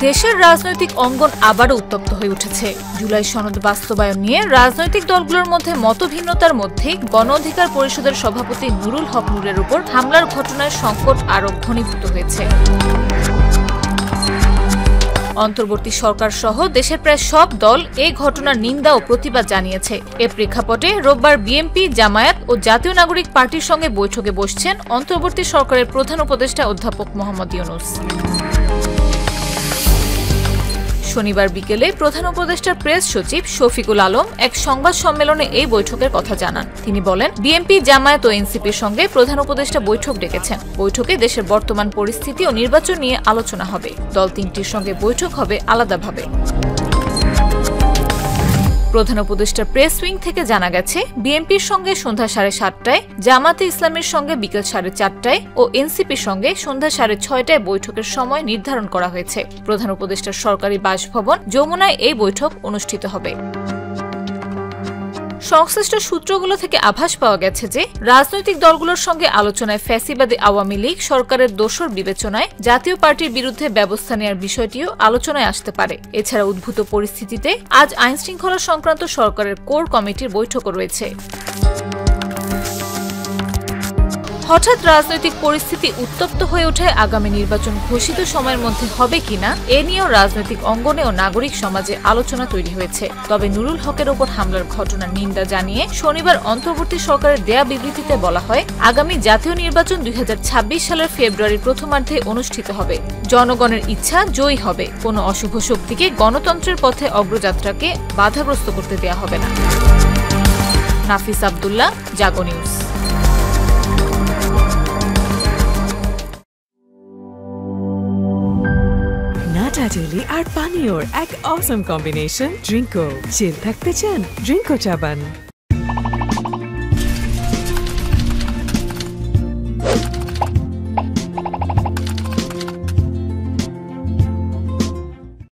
দেশের রাজনৈতিক অঙ্গন আবারও উত্তপ্ত হয়ে উঠেছে। জুলাই সনদ বাস্তবায়ন নিয়ে রাজনৈতিক দলগুলোর মধ্যে মতভিন্নতার মধ্যেই গণ অধিকার পরিষদের সভাপতি নুরুল হক নূরের উপর হামলার ঘটনায় সংকট আরও ঘনীভূত হয়েছে। অন্তর্বর্তী সরকার সহ দেশের প্রায় সব দল এই ঘটনার নিন্দা ও প্রতিবাদ জানিয়েছে। এ প্রেক্ষাপটে রোববার বিএনপি, জামায়াত ও জাতীয় নাগরিক পার্টির সঙ্গে বৈঠকে বসছেন অন্তর্বর্তী সরকারের প্রধান উপদেষ্টা অধ্যাপক মোহাম্মদ ইউনূস। শনিবার বিকেলে প্রধান উপদেষ্টার প্রেস সচিব শফিকুল আলম এক সংবাদ সম্মেলনে এই বৈঠকের কথা জানান। তিনি বলেন, বিএনপি, জামায়াত ও এনসিপির সঙ্গে প্রধান উপদেষ্টা বৈঠক ডেকেছেন। বৈঠকে দেশের বর্তমান পরিস্থিতি ও নির্বাচন নিয়ে আলোচনা হবে। দল তিনটির সঙ্গে বৈঠক হবে আলাদাভাবে। প্রধান উপদেষ্টার প্রেস উইং থেকে জানা গেছে, বিএনপির সঙ্গে সন্ধ্যা 7:30টায়, জামাতে ইসলামের সঙ্গে বিকেল 4:30টায় ও এনসিপির সঙ্গে সন্ধ্যা 6:30টায় বৈঠকের সময় নির্ধারণ করা হয়েছে। প্রধান উপদেষ্টার সরকারি বাসভবন যমুনায় এই বৈঠক অনুষ্ঠিত হবে। সংশ্লিষ্ট সূত্রগুলো থেকে আভাস পাওয়া গেছে যে রাজনৈতিক দলগুলোর সঙ্গে আলোচনায় ফ্যাসিবাদী আওয়ামী লীগ সরকারের দোসর বিবেচনায় জাতীয় পার্টির বিরুদ্ধে ব্যবস্থা নেওয়ার বিষয়টিও আলোচনায় আসতে পারে। এছাড়া উদ্ভূত পরিস্থিতিতে আজ আইনশৃঙ্খলা সংক্রান্ত সরকারের কোর কমিটির বৈঠকও রয়েছে। হঠাৎ রাজনৈতিক পরিস্থিতি উত্তপ্ত হয়ে ওঠায় আগামী নির্বাচন ঘোষিত সময়ের মধ্যে হবে কিনা এ নিয়েও রাজনৈতিক অঙ্গনে ও নাগরিক সমাজে আলোচনা তৈরি হয়েছে। তবে নুরুল হকের ওপর হামলার ঘটনার নিন্দা জানিয়ে শনিবার অন্তর্বর্তী সরকারের দেয়া বিবৃতিতে বলা হয়, আগামী জাতীয় নির্বাচন 2026 সালের ফেব্রুয়ারির প্রথমার্ধে অনুষ্ঠিত হবে। জনগণের ইচ্ছা জয়ী হবে। কোনো অশুভ শক্তিকে গণতন্ত্রের পথে অগ্রযাত্রাকে বাধাগ্রস্ত করতে দেয়া হবে না। নাফিস আব্দুল্লাহ, জাগো নিউজ। Daily আর পানীয়র এক অসম কম্বিনেশন ড্রিঙ্কো। চিল থাকতে চান? ড্রিঙ্কো চাবান।